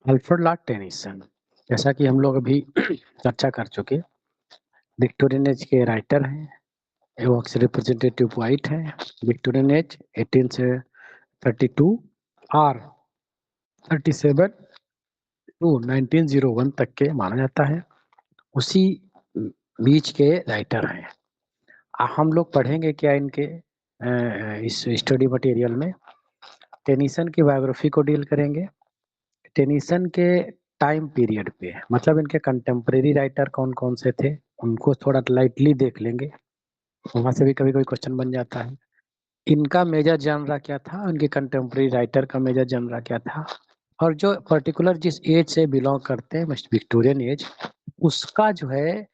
Alfred Lord Tennyson, जैसा कि हम लोग अभी चर्चा कर चुके, विक्टोरियन एज के राइटर हैं। वो रिप्रेजेंटेटिव पोइट है। विक्टोरियन एज 18 से 32 और 37 टू 1901 तक के माना जाता है। उसी बीच के राइटर हैं। हम लोग पढ़ेंगे क्या इनके इस स्टडी मटेरियल में। टेनिसन की बायोग्राफी को डील करेंगे। टेनिसन के टाइम पीरियड पे, मतलब इनके कंटेम्प्रेरी राइटर कौन कौन से थे, उनको थोड़ा लाइटली देख लेंगे। वहां से भी कभी कभी क्वेश्चन बन जाता है। इनका मेजर जनरा क्या था, उनके कंटेम्प्रेरी राइटर का मेजर जनरा क्या था, और जो पर्टिकुलर जिस एज से बिलोंग करते हैं, विक्टोरियन एज, उसका जो है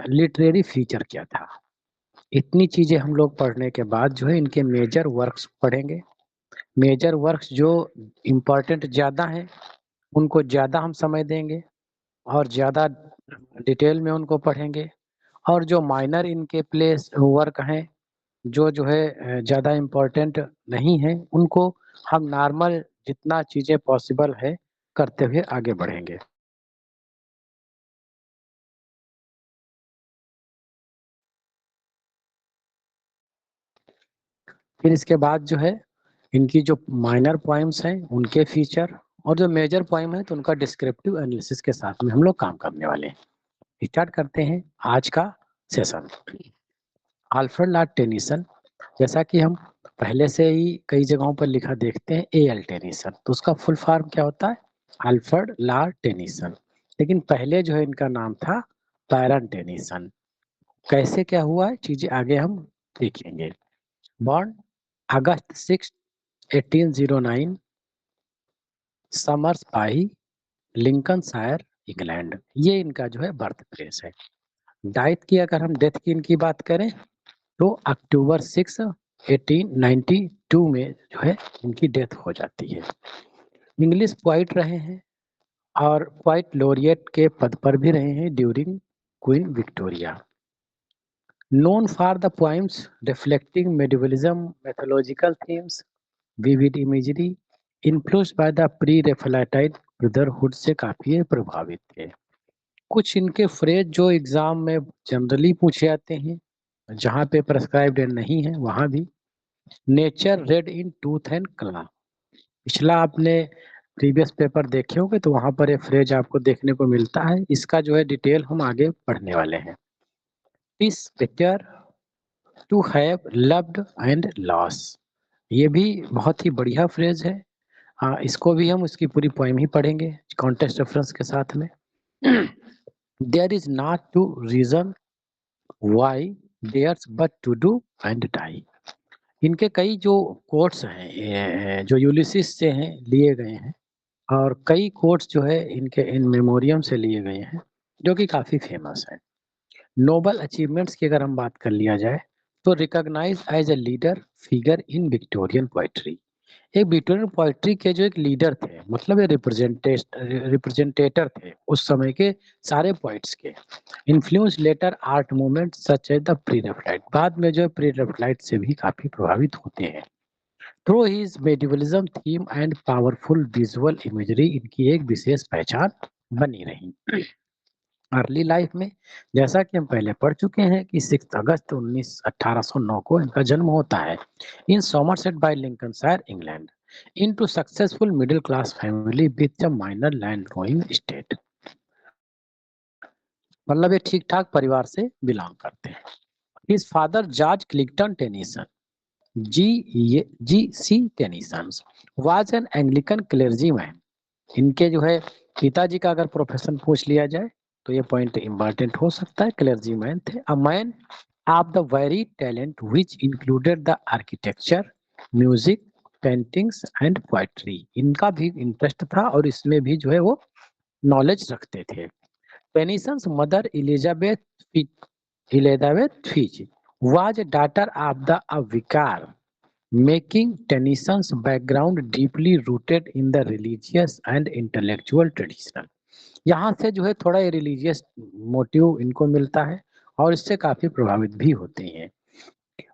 लिटरेरी फीचर क्या था। इतनी चीजें हम लोग पढ़ने के बाद जो है इनके मेजर वर्क्स पढ़ेंगे। मेजर वर्क्स जो इम्पोर्टेंट ज्यादा हैं उनको ज्यादा हम समय देंगे और ज्यादा डिटेल में उनको पढ़ेंगे। और जो माइनर इनके प्लेस वर्क हैं, जो है ज्यादा इम्पोर्टेंट नहीं है, उनको हम नॉर्मल जितना चीजें पॉसिबल है करते हुए आगे बढ़ेंगे। फिर इसके बाद जो है इनकी जो माइनर पॉइंट्स हैं उनके फीचर, और जो मेजर पॉइंट है तो उनका डिस्क्रिप्टिव एनालिसिस के साथ में हम लोग काम करने वाले हैं। स्टार्ट करते हैं आज का सेशन। अल्फ्रेड लॉर्ड टेनिसन, जैसा कि हम पहले से ही कई जगहों पर लिखा देखते हैं एल टेनिसन, तो उसका फुल फॉर्म क्या होता है, अल्फ्रेड लॉर्ड टेनिसन। लेकिन पहले जो है इनका नाम था बैरन टेनिसन। कैसे क्या हुआ है चीजें आगे हम देखेंगे। बॉर्न अगस्त 6 1809 समर्स पाही, लिंकनशायर, इंग्लैंड, ये इनका जो है बर्थ प्लेस है। डाइट की अगर हम डेथ की इनकी बात करें तो अक्टूबर 6 1892 में जो है इनकी डेथ हो जाती है। इंग्लिश पोइट रहे हैं और पोइट लॉरिएट के पद पर भी रहे हैं during Queen Victoria. Known for the poems reflecting medievalism, mythological themes, vivid imagery, influenced by the Pre Raphaelite Brotherhood से काफी प्रभावित थे। कुछ इनके फ्रेज जो एग्जाम में जनरली पूछे जाते हैं, जहाँ पे प्रेस्क्राइब्ड नहीं है वहां भी। Nature red in tooth and क्ला, पिछला आपने प्रीवियस पेपर देखे होंगे तो वहां पर ये फ्रेज आपको देखने को मिलता है। इसका जो है डिटेल हम आगे पढ़ने वाले हैं। इस picture to have loved and loss, ये भी बहुत ही बढ़िया फ्रेज है। इसको भी हम उसकी पूरी पोएम ही पढ़ेंगे कॉन्टेक्स्ट रेफरेंस के साथ में। There is not to reason why theirs but to do and die. इनके कई जो कोट्स हैं जो यूलिसिस से हैं लिए गए हैं, और कई कोट्स जो है इनके इन मेमोरियम से लिए गए हैं जो कि काफी फेमस है। नोबल अचीवमेंट्स की अगर हम बात कर लिया जाए तो recognize as a leader figure in Victorian poetry, एक विक्टोरियन पोएट्री के जो एक लीडर थे, मतलब ये रिप्रेजेंटेटर थे उस समय के सारे पोइट्स के। Influence later art movement such as the pre Raphaelite, बाद में जो प्री रेफलाइट से भी काफी प्रभावित होते हैं। Through his medievalism theme and powerful visual imagery, इनकी एक विशेष पहचान बनी रही। अर्ली लाइफ में, जैसा कि हम पहले पढ़ चुके हैं कि 6 अगस्त 1809 को इनका जन्म होता है in Somerset by Lincolnshire, England, into successful middle class family with a minor land growing state. मतलब ये ठीक ठाक परिवार से बिलोंग करते हैं। His father George Clayton Tennyson, G Tennyson, was an Anglican clergyman. इनके जो है पिताजी का अगर प्रोफेशन पूछ लिया जाए तो ये पॉइंट इम्पोर्टेंट हो सकता है, क्लेर्जीमैन थे। A man of the very talent which included the architecture, music, paintings and poetry, इनका भी इंटरेस्ट था और इसमें भी जो है वो नॉलेज रखते थे। Tennyson's mother Elizabeth Fitch was a daughter of the vicar, making Tennyson's background deeply rooted in the religious and intellectual tradition. यहाँ से जो है थोड़ा ये रिलीजियस मोटिव इनको मिलता है और इससे काफी प्रभावित भी होते हैं।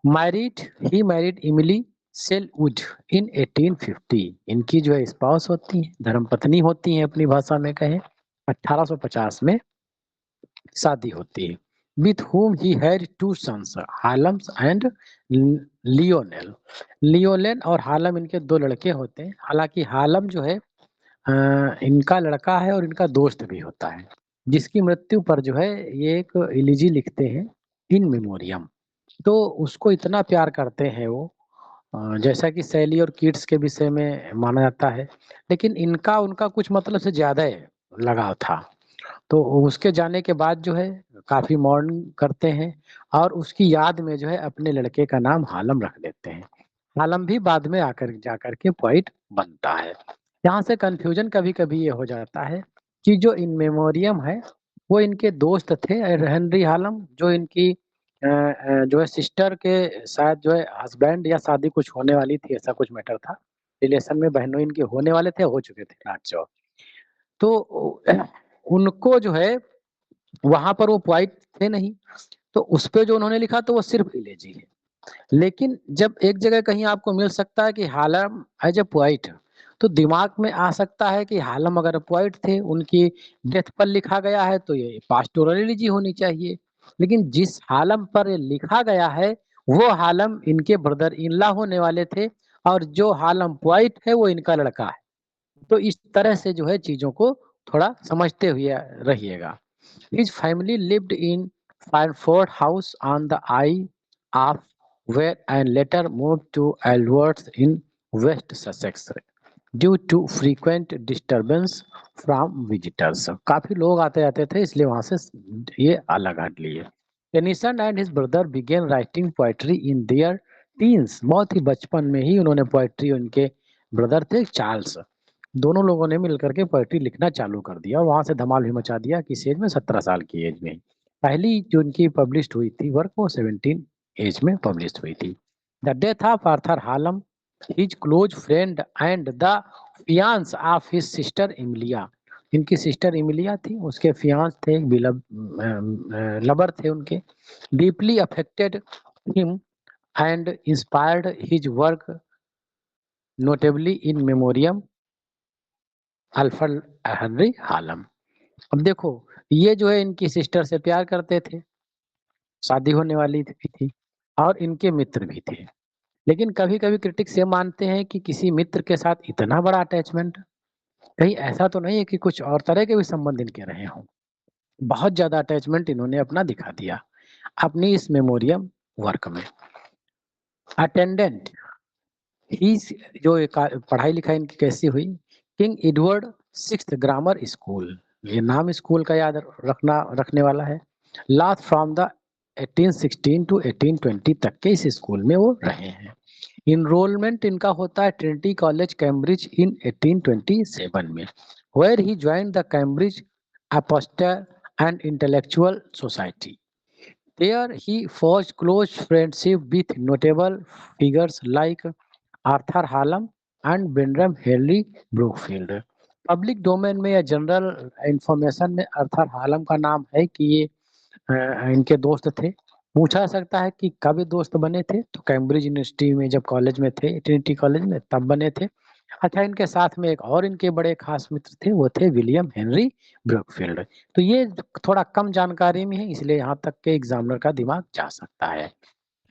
मैरिड ही मैरिड इमिली सेलवुड इन 1850। इनकी जो है स्पाउस होती है, धर्मपत्नी होती है, अपनी भाषा में कहें। 1850 में शादी होती है। With whom he had two sons, Hallams and Lionel. Lionel और हालम इनके दो लड़के होते हैं। हालांकि हालम जो है इनका लड़का है और इनका दोस्त भी होता है, जिसकी मृत्यु पर जो है ये एक इलिजी लिखते हैं, इन मेमोरियम। तो उसको इतना प्यार करते हैं वो, जैसा कि शैली और किड्स के विषय में माना जाता है, लेकिन इनका उनका कुछ मतलब से ज्यादा लगाव था। तो उसके जाने के बाद जो है काफी मौन करते हैं और उसकी याद में जो है अपने लड़के का नाम हालम रख देते हैं। हालम भी बाद में आकर जाकर के पोइट बनता है। यहाँ से कंफ्यूजन कभी कभी ये हो जाता है कि जो इन मेमोरियम है वो इनके दोस्त थे, हेनरी हालम, जो इनकी जो है सिस्टर के शायद जो है हस्बैंड या शादी कुछ होने वाली थी, ऐसा कुछ मैटर था। रिलेशन में बहनों इनके होने वाले थे, हो चुके थे नाच। तो उनको जो है वहां पर वो पॉइंट थे नहीं, तो उस पे जो उन्होंने लिखा तो वो सिर्फ इलेजी है। लेकिन जब एक जगह कहीं आपको मिल सकता है कि हालम एज ए पोइट, तो दिमाग में आ सकता है कि हालम अगर पोइट थे, उनकी डेथ पर लिखा गया है, तो ये पास्टोरल इलेजी होनी चाहिए। लेकिन जिस हालम पर ये लिखा गया है वो हालम इनके ब्रदर इन लॉ होने वाले थे, और जो हालम पोइट है वो इनका लड़का है। तो इस तरह से जो है चीजों को थोड़ा समझते हुए रहिएगा। His family lived in Fairford House on the Isle of Wight and later moved to Aldworth in West Sussex due to frequent disturbance from visitors. काफी लोग आते जाते थे, इसलिए वहां से ये अलग हट लिए। Tennyson and his brother began writing poetry in their teens. बहुत ही बचपन में ही उन्होंने पोएट्री, उनके ब्रदर थे चार्ल्स, दोनों लोगों ने मिलकर के पोएट्री लिखना चालू कर दिया और वहां से धमाल भी मचा दिया। किस एज में? 17 साल की एज में। पहली जो उनकी पब्लिश हुई थी वर्क, वो 17 एज में पब्लिश हुई थी। The death of Arthur Hallam, his close friend and the fiance of his sister Emilia. इनकी सिस्टर इमिलिया थी, उसके फियांस थे, लबर थे उनके। Deeply affected him and inspired his work, notably In Memoriam Alfred Henry Hallam. अब देखो, ये जो है इनकी सिस्टर से प्यार करते थे, शादी होने वाली थी और इनके मित्र भी थे। लेकिन कभी कभी क्रिटिक्स ये मानते हैं कि किसी मित्र के साथ इतना बड़ा अटैचमेंट, कहीं ऐसा तो नहीं है कि कुछ और तरह के भी संबंध इनके रहे हों। बहुत ज्यादा अटैचमेंट इन्होंने अपना दिखा दिया अपनी इस मेमोरियम वर्क में। अटेंडेंट ही, जो पढ़ाई लिखाई इनकी कैसी हुई, king Edward sixth grammar school, ये नाम स्कूल का याद रखने वाला है। लास्ट फ्रॉम द 1816 टू 1820 तक के इस स्कूल में वो रहे हैं। इनरोलमेंट इनका होता है ट्रिनिटी कॉलेज कैम्ब्रिज इन 1827 में, where he joined the Cambridge Apostle and intellectual society. There he forged close friendship with notable figures like Arthur Hallam and Bendram Henry Brookfield. Public domain में या general information में Arthur Hallam का नाम है कि ये इनके दोस्त थे। पूछा जा सकता है कि कब ये दोस्त बने थे, तो कैम्ब्रिज यूनिवर्सिटी में जब कॉलेज में थे, ट्रिनिटी कॉलेज में, तब बने थे। अच्छा, इनके साथ में एक और इनके बड़े खास मित्र थे, वो थे विलियम हेनरी ब्रूकफील्ड। तो ये थोड़ा कम जानकारी में है, इसलिए यहाँ तक के एग्जामिनर का दिमाग जा सकता है।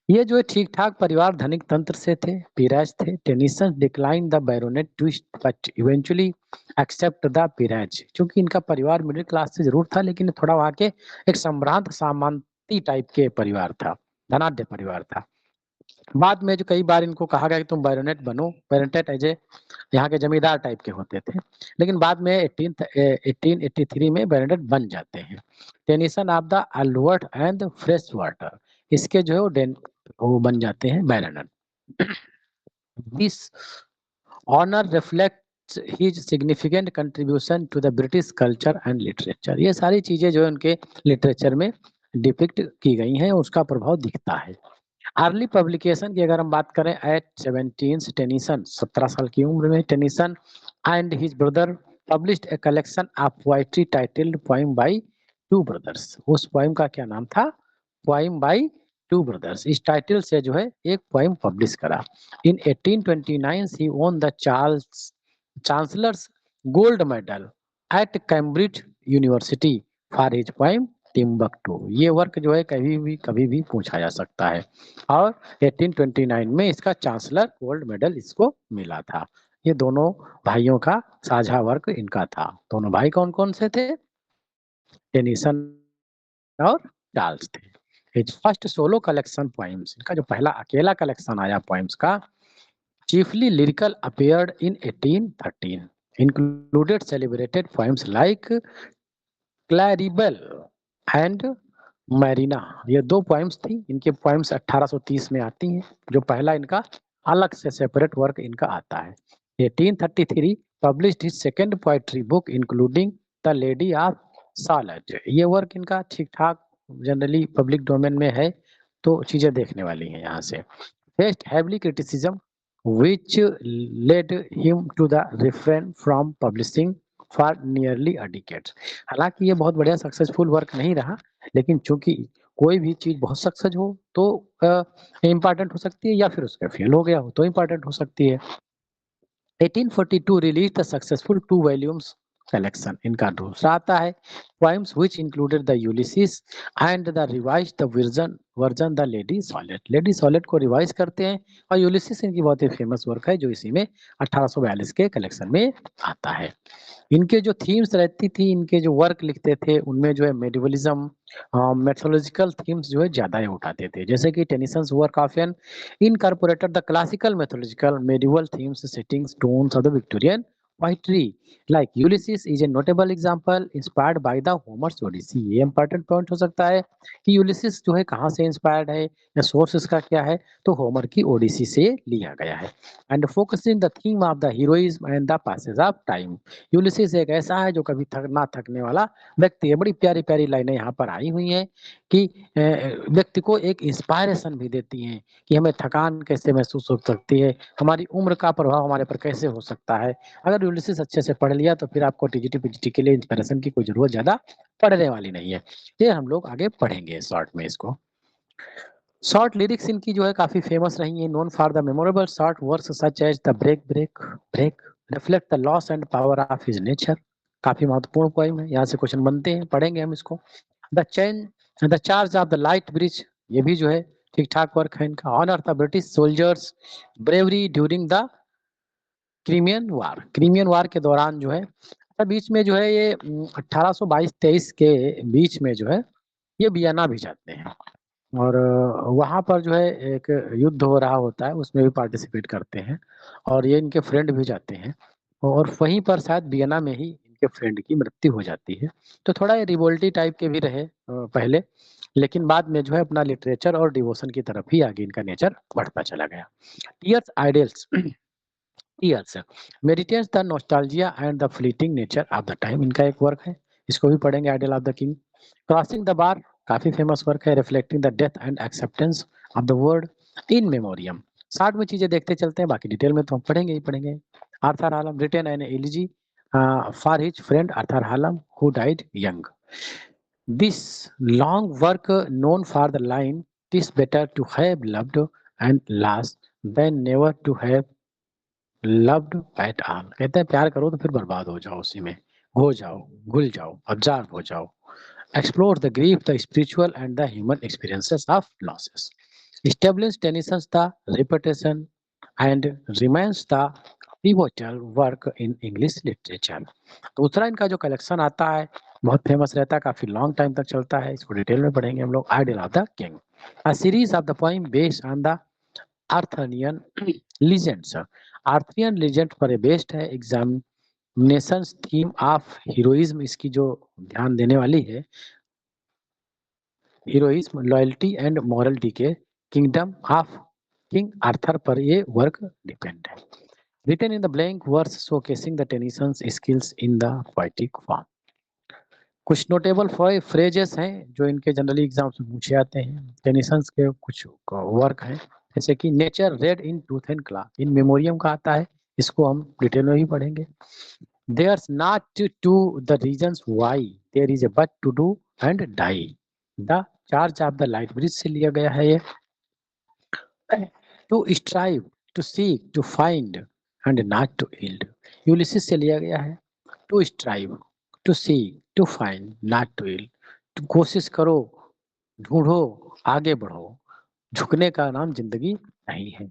ये जो है ठीक ठाक परिवार, धनिक तंत्र से थे, पीराज थे। Tennyson decline the baronet twist but eventually accept the peerage. क्योंकि इनका परिवार मिडिल क्लास से जरूर था, लेकिन थोड़ा वहाँ के एक सम्भ्रांत सामंती टाइप के परिवार था, धनाढ्य परिवार था। बाद में जो कई बार इनको कहा गया कि तुम बैरोनेट बनो, बैरोनेट एज ए यहाँ के जमींदार टाइप के होते थे, लेकिन बाद में 1883 में बैरोनेट बन जाते हैं। Tennyson of the Aldworth and Freshwater वाटर, इसके जो है वो बन जाते हैं baronet. This honour reflects his significant contribution to the British culture and literature. ये सारी चीजें जो है उनके लिटरेचर में डिपिक्ट की गई हैं, उसका प्रभाव दिखता है। अर्ली पब्लिकेशन की अगर हम बात करें, एट 17 टेनिसन, 17 साल की उम्र में Tennyson and his brother published a collection of poetry titled poem by two brothers. उस पोएम का क्या नाम था? पोएम बाय टू ब्रदर्स, इस टाइटल से जो है एक पोएम पब्लिश करा। In 1829 he won the chancellor's gold medal at Cambridge University for his poem Timbuktu. ये वर्क जो है कभी भी पूछा जा सकता है और 1829 में इसका चांसलर गोल्ड मेडल इसको मिला था। ये दोनों भाइयों का साझा वर्क इनका था। दोनों भाई कौन कौन से थे? टेनिसन और चार्ल्स थे। His first solo collection poems, इनका जो पहला अकेला कलेक्शन आया पोएम्स का, chiefly lyrical, appeared in 1813, included celebrated poems like Claribel and Mariana. ये दो पोएम्स थी, इनके पोएम्स 1830 में आती हैं। जो पहला इनका अलग से सेपरेट वर्क इनका आता है। 1833 published his second poetry book including the Lady of Shalott. ये वर्क इनका ठीक ठाक जनरली पब्लिक डोमेन में है, तो चीजें देखने वाली हैं यहाँ से। Faced heavily criticism which led him to the refrain from publishing for nearly a decade। हालांकि ये बहुत बढ़िया सक्सेसफुल वर्क नहीं रहा, लेकिन चूंकि कोई भी चीज बहुत सक्सेस हो तो इम्पोर्टेंट हो सकती है, या फिर उसका फेल हो गया हो तो इम्पोर्टेंट हो सकती है। 1842 released the successful 2 volumes collection, इनका दूसरा आता है poems which included the Ulysses and the revised the version the Lady Solid। Lady solid को रिवाइज करते हैं और यूलिसिस इनकी बहुत ही फेमस वर्क है जो इसी में 1842 के कलेक्शन में आता है। इनके जो थीम्स रहती थी, इनके जो वर्क लिखते थे, उनमें जो है मेडिवलिज्म, मैथोलॉजिकल थीम्स जो है ज्यादा ही उठाते थे। जैसे कि Tennyson's work often incorporated the classical mythological medieval themes, settings, tones of the Victorian poetry, like Ulysses is a notable example inspired by the Homer's Odyssey। ये important point हो सकता है कि यूलिसिस जो है कहाँ से इंस्पायर्ड है या सोर्स इसका क्या है, तो होमर की ओडिसी से लिया गया है। And focusing the theme of the heroism and the passage of time. Ulysses एक ऐसा है जो कभी ना थकने वाला व्यक्ति है। बड़ी प्यारी प्यारी लाइनें यहाँ पर आई हुई हैं कि व्यक्ति को एक इंस्पायरेशन भी देती हैं कि हमें थकान कैसे महसूस हो सकती है, हमारी उम्र का प्रभाव हमारे पर कैसे हो सकता है। अगर यूलिसिस अच्छे से पढ़ लिया तो फिर आपको टीजीटी पीजीटी के लिए इंस्पिरेशन की कोई जरूरत ज्यादा पड़ने वाली नहीं है। ये हम लोग आगे पढ़ेंगे शॉर्ट में इसको। शॉर्ट लिरिक्स इनकी जो है काफी फेमस रही है। Known for the memorable short works such as the break break break reflect the loss and power of his nature. काफी महत्वपूर्ण पोएम है, यहाँ से क्वेश्चन बनते हैं, पढ़ेंगे हम इसको। The chain the Charge of the light Brigade, ये भी जो है ठीक ठाक वर्क है इनका। Honour the British soldiers bravery during the Crimean war, Crimean war के दौरान जो है बीच में जो है ये 1822-23 के बीच में जो है ये वियना भी जाते हैं और वहाँ पर जो है एक युद्ध हो रहा होता है, उसमें भी पार्टिसिपेट करते हैं और ये इनके फ्रेंड भी जाते हैं और वहीं पर शायद वियना में ही इनके फ्रेंड की मृत्यु हो जाती है। तो थोड़ा ये रिवोल्टी टाइप के भी रहे पहले, लेकिन बाद में जो है अपना लिटरेचर और डिवोशन की तरफ ही आगे इनका नेचर बढ़ता चला गया। Tears idles tears meditates the nostalgia and the fleeting nature of the time, इनका एक वर्क है, इसको भी पढ़ेंगे। Idyll of the king, crossing the bar, काफी फेमस वर्क है, reflecting the death and acceptance of the word in memoriam. 60 में चीजें देखते चलते हैं, बाकी डिटेल में तो हम पढ़ेंगे ही पढ़ेंगे। Arthur Hallam written an elegy for his friend Arthur Hallam who died young. This long work known for the line tis better to have loved and lost than never to have loved at all। कहते हैं प्यार करो तो फिर बर्बाद हो जाओ, उसी में हो जाओ, घुल जाओ, अब्जॉर्ब हो जाओ। Explore the grief, the spiritual and the human experiences of losses. Establish Tennyson's the reputation and remains the pivotal work in English literature। दूसरा इनका जो कलेक्शन आता है बहुत फेमस रहता है, काफी लॉन्ग टाइम तक चलता है, इसको डिटेल में पढ़ेंगे हम लोग। Idyll of the king, a series of the poem based on the Arthurian legends। Arthurian legend पर बेस्ड है। एग्जामिनेशन थीम ऑफ हीरोइज्म, इसकी जो ध्यान देने वाली है, हीरोइज्म, लॉयल्टी एंड मॉरलिटी के किंगडम ऑफ किंग आर्थर पर ये वर्क डिपेंड है। Written in the blank verse showcasing the Tennyson's skills in the poetic form. कुछ नोटेबल फ्रेजेस हैं जो इनके जनरली एग्जाम से पूछे जाते हैं। टेनिसन्स के कुछ वर्क हैं, जैसे कि nature red in tooth and क्ला, इन मेमोरियम का आता है, इसको हम डिटेल में भी पढ़ेंगे। There's not to the reasons why there is a but to do and die, the charge of the light brigade से लिया गया है ये। To strive, to seek, to find and not to yield, Ulysses से लिया गया है। To strive, to seek, to find, not to yield, तो कोशिश करो, ढूंढो, आगे बढ़ो, झुकने का नाम जिंदगी नहीं है।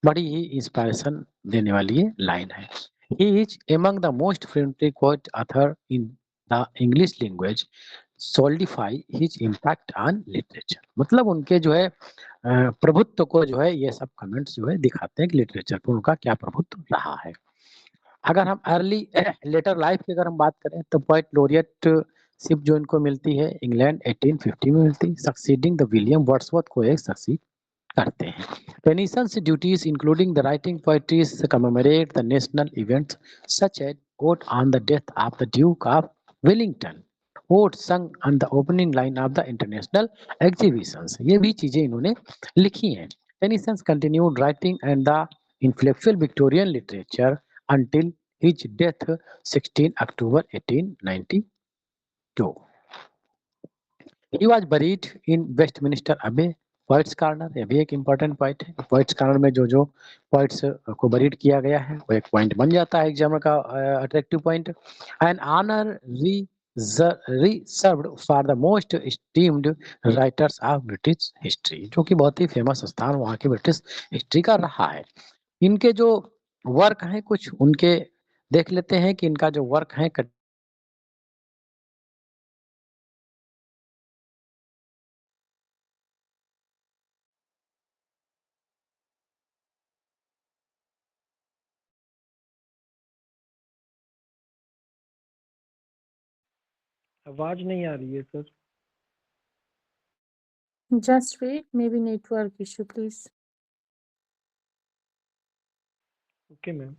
बड़ी ही इंस्पिरेशन देने वाली ये लाइन है। He is among the most frequently quoted author in the English language, solidify his impact on literature। मतलब उनके जो है प्रभुत्व को जो है ये सब कमेंट्स जो है दिखाते हैं कि लिटरेचर पर उनका क्या प्रभुत्व रहा है। अगर हम अर्ली लेटर लाइफ की अगर हम बात करें तो पोएट लॉरियट शिप जो इनको मिलती है इंग्लैंड 1850 में मिलती, सक्सीडिंग द विलियम वर्ड्सवर्थ को एक सक्सीड करते हैं। Tennyson's duties, including the writing poetry, commemorate the national events such as Ode on the Death of the Duke of Wellington, Ode sung on the opening line of the international exhibitions। ये भी चीजें इन्होंने लिखी हैं। Tennyson continued writing and the influential Victorian literature until his death 16 October 1892। He was buried in Westminster Abbey, poets corner. ये भी एक important point है। पोइट्स कॉर्नर में जो जो पोइट्स को बरीड किया गया है वो एक पॉइंट बन जाता है एग्जाम का attractive point. And honour reserved for the most esteemed writers of British history, जो कि बहुत ही फेमस स्थान वहाँ की ब्रिटिश हिस्ट्री का रहा है। इनके जो वर्क हैं कुछ उनके देख लेते हैं कि इनका जो वर्क है आवाज नहीं आ रही है sir. Just wait, maybe network issue, please. Okay ma'am.